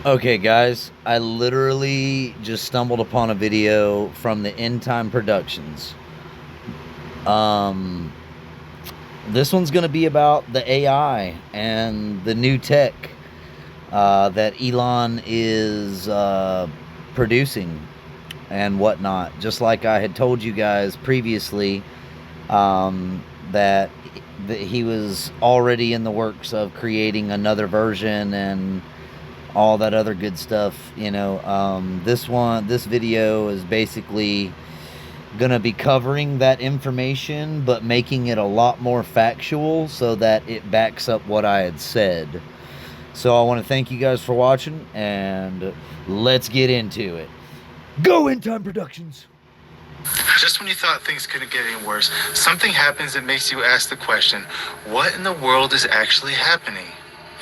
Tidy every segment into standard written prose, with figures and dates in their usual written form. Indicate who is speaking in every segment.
Speaker 1: Okay, guys, I literally just stumbled upon a video from the End Time Productions. Um, this one's going to be about the AI and the new tech that Elon is producing and whatnot. Just like I had told you guys previously, that he was already in the works of creating another version and all that other good stuff. This video is basically gonna be covering that information, but making it a lot more factual so that it backs up what I had said. So I want to thank you guys for watching, and let's get into it. Go End Time Productions.
Speaker 2: Just when you thought things couldn't get any worse, something happens that makes you ask the question, what in the world is actually happening?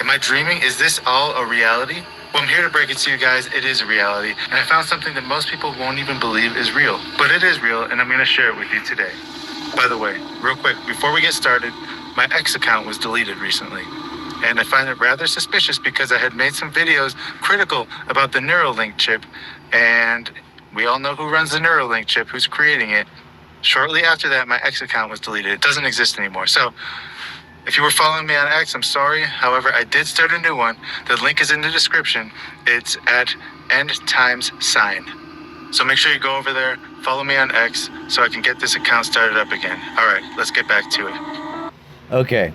Speaker 2: Am I dreaming? Is this all a reality? Well, I'm here to break it to you guys. It is a reality. And I found something that most people won't even believe is real. But it is real, and I'm going to share it with you today. By the way, real quick, before we get started, my X account was deleted recently. And I find it rather suspicious because I had made some videos critical about the Neuralink chip, and we all know who runs the Neuralink chip, who's creating it. Shortly after that, my X account was deleted. It doesn't exist anymore. So if you were following me on X, I'm sorry. However, I did start a new one. The link is in the description. It's at End Times Sign. So make sure you go over there, follow me on X, so I can get this account started up again. All right, let's get back to it.
Speaker 1: Okay,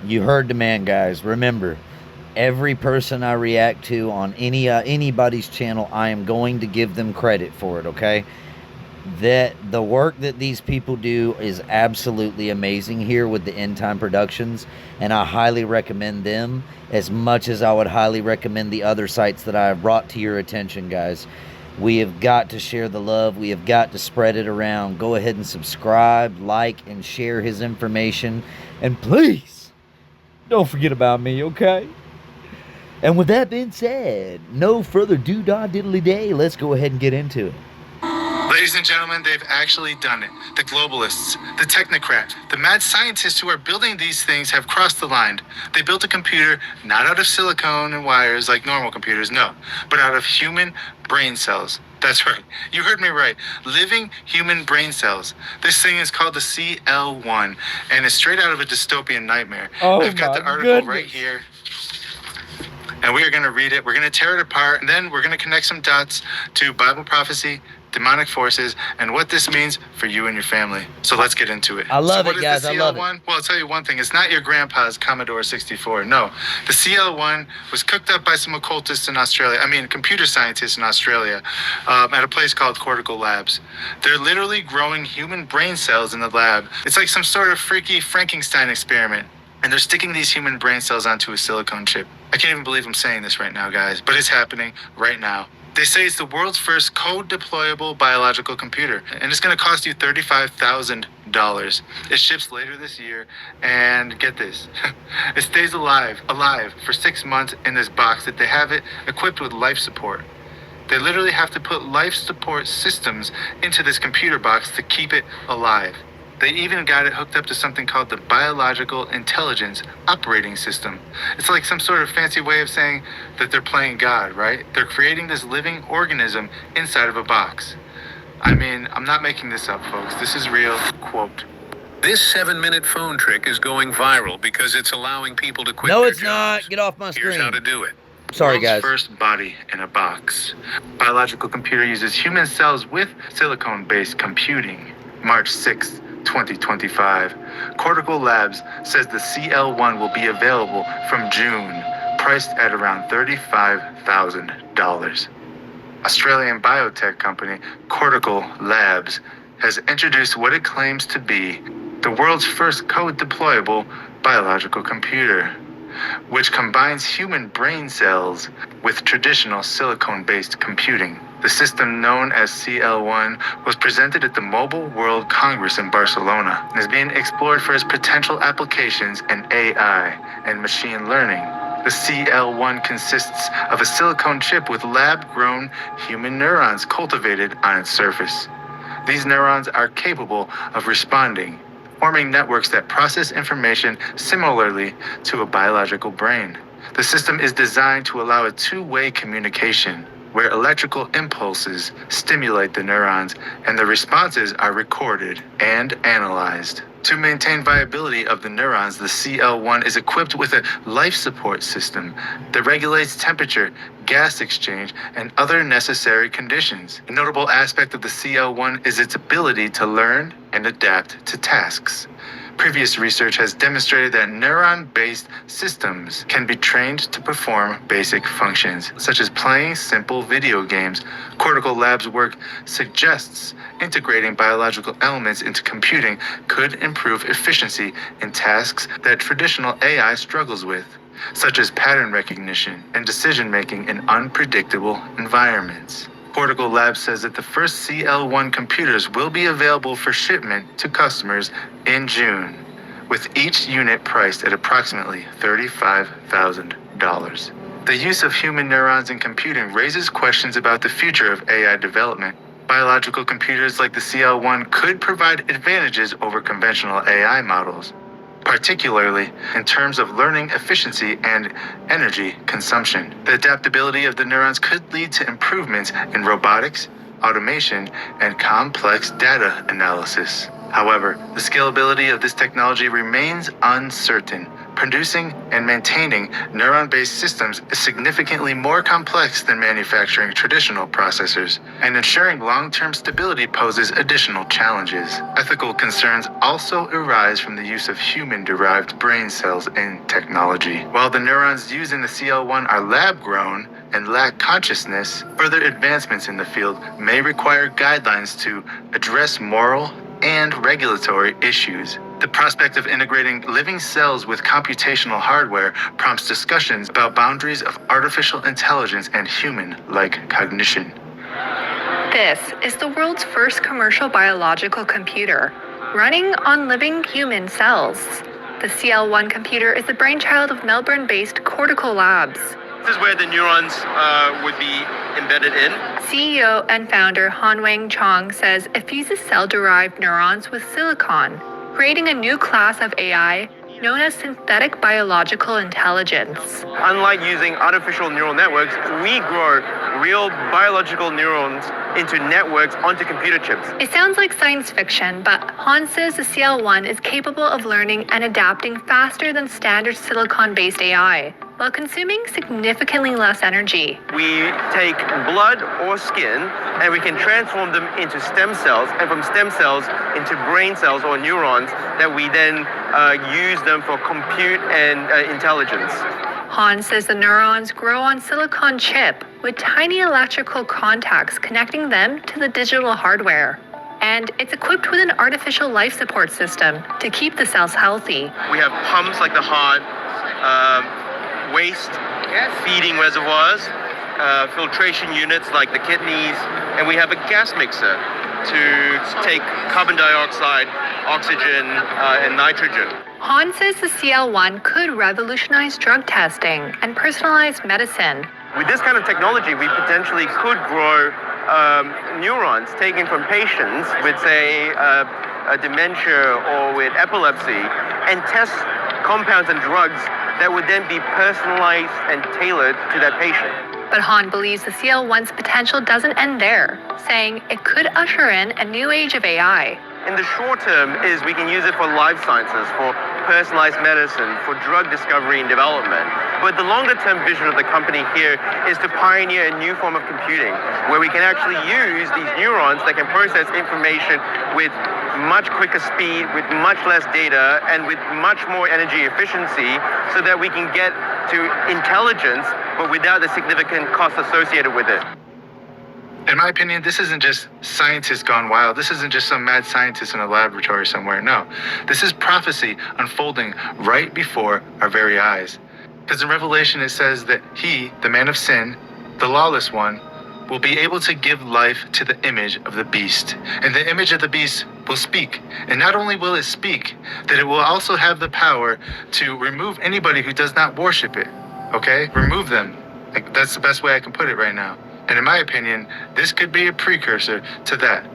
Speaker 1: you heard the man, guys. Remember, every person I react to on anybody's channel, I am going to give them credit for it, okay? That the work that these people do is absolutely amazing here with the End Time Productions, and I highly recommend them as much as I would highly recommend the other sites that I have brought to your attention, guys. We have got to share the love. We have got to spread it around. Go ahead and subscribe, like, and share his information. And please, don't forget about me, okay? And with that being said, no further diddly-day. Let's go ahead and get into it.
Speaker 2: Ladies and gentlemen, they've actually done it. The globalists, the technocrat, the mad scientists who are building these things have crossed the line. They built a computer not out of silicone and wires like normal computers, no, but out of human brain cells. That's right. You heard me right. Living human brain cells. This thing is called the CL1, and it's straight out of a dystopian nightmare.
Speaker 1: Oh,
Speaker 2: I've got the article right here. And we are going to read it. We're going to tear it apart, and then we're going to connect some dots to Bible prophecy, demonic forces, and what this means for you and your family. So let's get into it.
Speaker 1: I love
Speaker 2: it,
Speaker 1: guys. I love it.
Speaker 2: Well, I'll tell you one thing. It's not your grandpa's Commodore 64. No. The CL1 was cooked up by some occultists in Australia. Computer scientists in Australia at a place called Cortical Labs. They're literally growing human brain cells in the lab. It's like some sort of freaky Frankenstein experiment. And they're sticking these human brain cells onto a silicone chip. I can't even believe I'm saying this right now, guys, but it's happening right now. They say it's the world's first code-deployable biological computer, and it's going to cost you $35,000. It ships later this year, and get this, it stays alive for 6 months in this box that they have it equipped with life support. They literally have to put life support systems into this computer box to keep it alive. They even got it hooked up to something called the Biological Intelligence Operating System. It's like some sort of fancy way of saying that they're playing God, right? They're creating this living organism inside of a box. I'm not making this up, folks. This is real. Quote.
Speaker 3: This 7-minute phone trick is going viral because it's allowing people to quit
Speaker 1: No,
Speaker 3: their
Speaker 1: it's
Speaker 3: jobs.
Speaker 1: not. Get off my screen.
Speaker 3: Here's how to do it.
Speaker 1: Sorry,
Speaker 2: World's
Speaker 1: guys.
Speaker 2: First body in a box. Biological computer uses human cells with silicone-based computing. March 6th. 2025. Cortical Labs says the CL1 will be available from June, priced at around $35,000. Australian biotech company Cortical Labs has introduced what it claims to be the world's first code-deployable biological computer, which combines human brain cells with traditional silicone-based computing. The system, known as CL1, was presented at the Mobile World Congress in Barcelona and is being explored for its potential applications in AI and machine learning. The CL1 consists of a silicone chip with lab-grown human neurons cultivated on its surface. These neurons are capable of responding, forming networks that process information similarly to a biological brain. The system is designed to allow a two-way communication, where electrical impulses stimulate the neurons and the responses are recorded and analyzed. To maintain viability of the neurons, the CL1 is equipped with a life support system that regulates temperature, gas exchange, and other necessary conditions. A notable aspect of the CL1 is its ability to learn and adapt to tasks. Previous research has demonstrated that neuron-based systems can be trained to perform basic functions, such as playing simple video games. Cortical Labs' work suggests integrating biological elements into computing could improve efficiency in tasks that traditional AI struggles with, such as pattern recognition and decision-making in unpredictable environments. Cortical Labs says that the first CL1 computers will be available for shipment to customers in June, with each unit priced at approximately $35,000. The use of human neurons in computing raises questions about the future of AI development. Biological computers like the CL1 could provide advantages over conventional AI models, particularly in terms of learning efficiency and energy consumption. The adaptability of the neurons could lead to improvements in robotics, automation, and complex data analysis. However, the scalability of this technology remains uncertain. Producing and maintaining neuron-based systems is significantly more complex than manufacturing traditional processors, and ensuring long-term stability poses additional challenges. Ethical concerns also arise from the use of human-derived brain cells in technology. While the neurons used in the CL1 are lab-grown and lack consciousness, further advancements in the field may require guidelines to address moral and regulatory issues. The prospect of integrating living cells with computational hardware prompts discussions about boundaries of artificial intelligence and human-like cognition.
Speaker 4: This is the world's first commercial biological computer, running on living human cells. The CL1 computer is the brainchild of Melbourne-based Cortical Labs.
Speaker 5: This is where the neurons would be embedded in.
Speaker 4: CEO and founder Han-Weng Chong says it fuses cell-derived neurons with silicon, creating a new class of AI known as synthetic biological intelligence.
Speaker 5: Unlike using artificial neural networks, we grow real biological neurons into networks onto computer chips.
Speaker 4: It sounds like science fiction, but Han says the CL1 is capable of learning and adapting faster than standard silicon-based AI, while consuming significantly less energy.
Speaker 5: We take blood or skin and we can transform them into stem cells, and from stem cells into brain cells or neurons that we then use them for compute and intelligence.
Speaker 4: Han says the neurons grow on silicon chip with tiny electrical contacts connecting them to the digital hardware. And it's equipped with an artificial life support system to keep the cells healthy.
Speaker 5: We have pumps like the heart, waste feeding reservoirs, filtration units like the kidneys, and we have a gas mixer to take carbon dioxide, oxygen, and nitrogen.
Speaker 4: Han says the CL1 could revolutionize drug testing and personalized medicine.
Speaker 5: With this kind of technology, we potentially could grow neurons taken from patients with, say, a dementia or with epilepsy, and test compounds and drugs that would then be personalized and tailored to that patient.
Speaker 4: But Han believes the CL1's potential doesn't end there, saying it could usher in a new age of AI.
Speaker 5: In the short term is we can use it for life sciences, for personalized medicine, for drug discovery and development. But the longer term vision of the company here is to pioneer a new form of computing where we can actually use these neurons that can process information with much quicker speed, with much less data, and with much more energy efficiency so that we can get to intelligence, but without the significant cost associated with it.
Speaker 2: In my opinion, this isn't just scientists gone wild. This isn't just some mad scientist in a laboratory somewhere. No, this is prophecy unfolding right before our very eyes. Because in Revelation it says that he, the man of sin, the lawless one, will be able to give life to the image of the beast. And the image of the beast will speak. And not only will it speak, that it will also have the power to remove anybody who does not worship it. Okay? Remove them. Like, that's the best way I can put it right now. And in my opinion, this could be a precursor to that.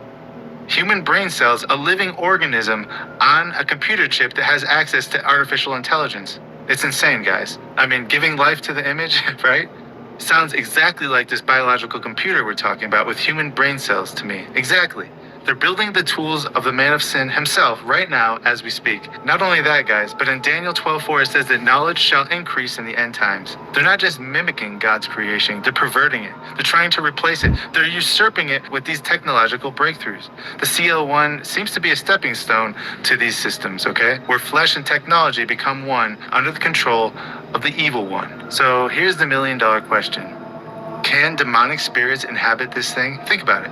Speaker 2: Human brain cells, a living organism on a computer chip that has access to artificial intelligence. It's insane, guys. I mean, giving life to the image, right? Sounds exactly like this biological computer we're talking about with human brain cells to me. Exactly. They're building the tools of the man of sin himself right now as we speak. Not only that, guys, but in Daniel 12:4 it says that knowledge shall increase in the end times. They're not just mimicking God's creation, they're perverting it. They're trying to replace it. They're usurping it with these technological breakthroughs. The CL1 seems to be a stepping stone to these systems, okay? Where flesh and technology become one under the control of the evil one. So here's the million-dollar question. Can demonic spirits inhabit this thing? Think about it.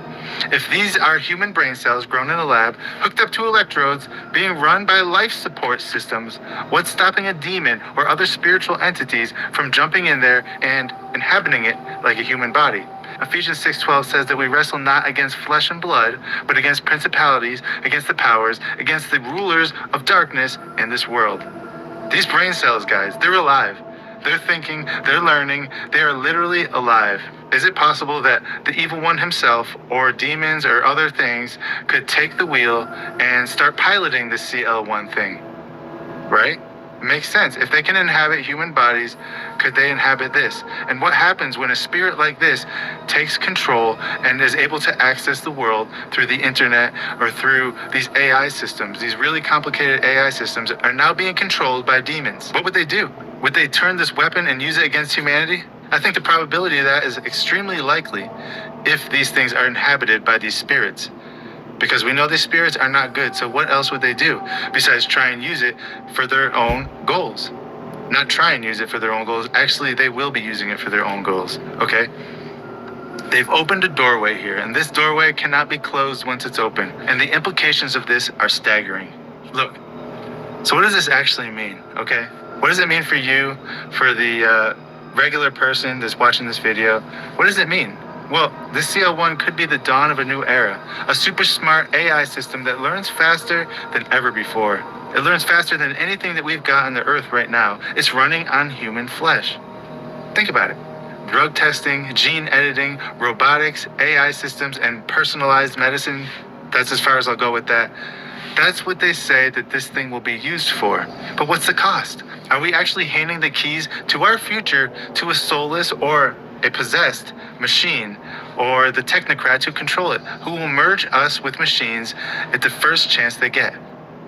Speaker 2: If these are human brain cells grown in a lab, hooked up to electrodes, being run by life support systems, what's stopping a demon or other spiritual entities from jumping in there and inhabiting it like a human body? Ephesians 6:12 says that we wrestle not against flesh and blood, but against principalities, against the powers, against the rulers of darkness in this world. These brain cells, guys, they're alive. They're thinking, they're learning, they are literally alive. Is it possible that the evil one himself, or demons or other things, could take the wheel and start piloting the CL1 thing? Right? Makes sense. If they can inhabit human bodies, could they inhabit this? And what happens when a spirit like this takes control and is able to access the world through the internet or through these AI systems? These really complicated AI systems are now being controlled by demons. What would they do? Would they turn this weapon and use it against humanity? I think the probability of that is extremely likely if these things are inhabited by these spirits. Because we know these spirits are not good, so what else would they do besides try and use it for their own goals? Not try and use it for their own goals. Actually, they will be using it for their own goals, okay? They've opened a doorway here, and this doorway cannot be closed once it's open. And the implications of this are staggering. Look, so what does this actually mean, okay? What does it mean for you, for the regular person that's watching this video? What does it mean? Well, this CL1 could be the dawn of a new era, a super smart AI system that learns faster than ever before. It learns faster than anything that we've got on the earth right now. It's running on human flesh. Think about it. Drug testing, gene editing, robotics, AI systems, and personalized medicine. That's as far as I'll go with that. That's what they say that this thing will be used for. But what's the cost? Are we actually handing the keys to our future to a soulless or a possessed machine, or the technocrats who control it, who will merge us with machines at the first chance they get?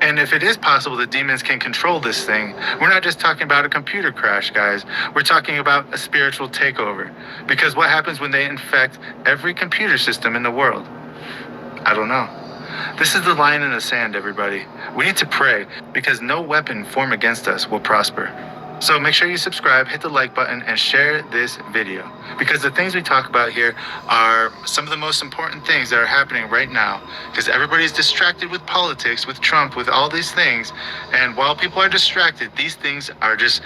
Speaker 2: And if it is possible that demons can control this thing, we're not just talking about a computer crash, guys. We're talking about a spiritual takeover. Because what happens when they infect every computer system in the world? I don't know. This is the line in the sand, everybody. We need to pray, because no weapon formed against us will prosper. So make sure you subscribe, hit the like button, and share this video. Because the things we talk about here are some of the most important things that are happening right now. Because everybody's distracted with politics, with Trump, with all these things. And while people are distracted, these things are just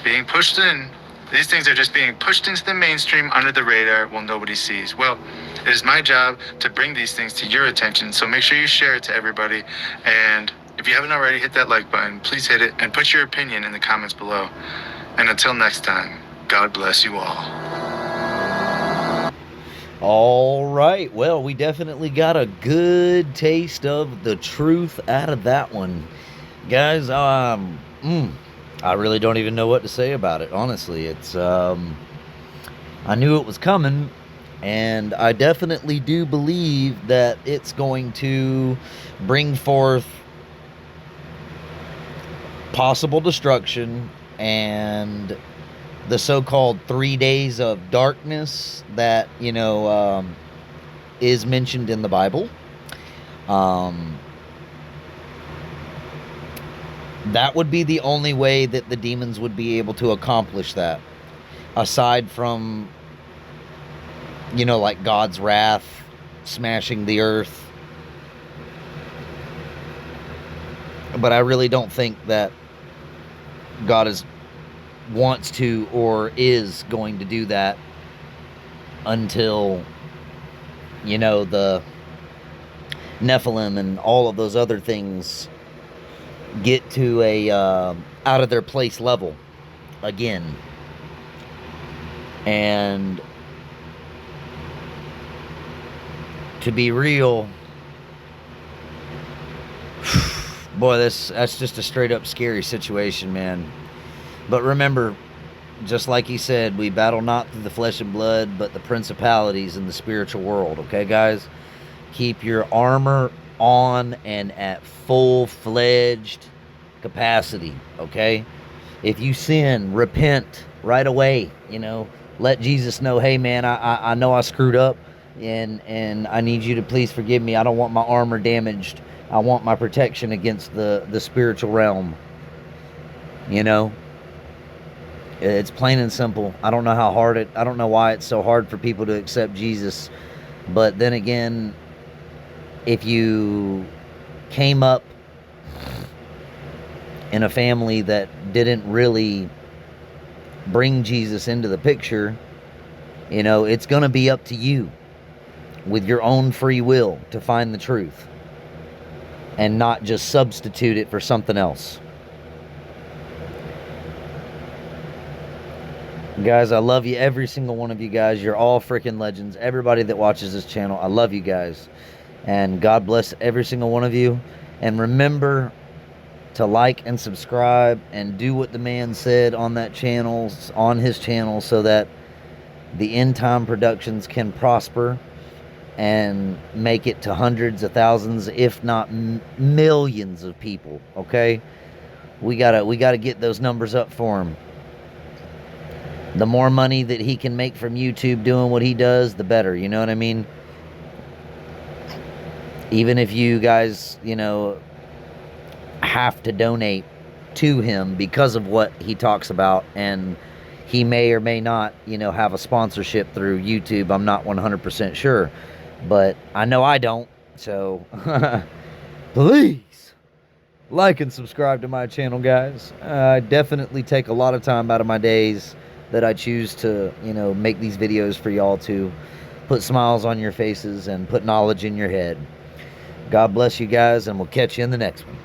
Speaker 2: being pushed in. These things are just being pushed into the mainstream under the radar while nobody sees. Well, it is my job to bring these things to your attention. So make sure you share it to everybody. And if you haven't already, hit that like button. Please hit it and put your opinion in the comments below. And until next time, God bless you all.
Speaker 1: All right. Well, we definitely got a good taste of the truth out of that one. Guys, I really don't even know what to say about it, honestly. It's I knew it was coming, and I definitely do believe that it's going to bring forth possible destruction and the so-called 3 days of darkness that, is mentioned in the Bible. That would be the only way that the demons would be able to accomplish that. Aside from, like God's wrath smashing the earth. But I really don't think that God wants to or is going to do that until, the Nephilim and all of those other things get to a out of their place level again. And to be real, boy, that's just a straight up scary situation, man. But remember, just like he said, we battle not through the flesh and blood, but the principalities in the spiritual world. Okay, guys? Keep your armor on and at full-fledged capacity. Okay? If you sin, repent right away. You know, let Jesus know, hey, man, I know I screwed up, and I need you to please forgive me. I don't want my armor damaged. I want my protection against the spiritual realm. You know? It's plain and simple. I don't know I don't know why it's so hard for people to accept Jesus. But then again, if you came up in a family that didn't really bring Jesus into the picture, you know, it's going to be up to you with your own free will to find the truth and not just substitute it for something else. Guys, I love you, every single one of you guys. You're all freaking legends. Everybody that watches this channel, I love you guys. And God bless every single one of you. And remember to like and subscribe and do what the man said on that channel, on his channel, so that the End Time Productions can prosper and make it to hundreds of thousands, if not millions of people. Okay? We gotta get those numbers up for him. The more money that he can make from YouTube doing what he does, the better. You know what I mean? Even if you guys, you know, have to donate to him because of what he talks about, and he may or may not, you know, have a sponsorship through YouTube. I'm not 100% sure, but I know I don't. So please like and subscribe to my channel, guys. I definitely take a lot of time out of my days that I choose to, you know, make these videos for y'all to put smiles on your faces and put knowledge in your head. God bless you guys, and we'll catch you in the next one.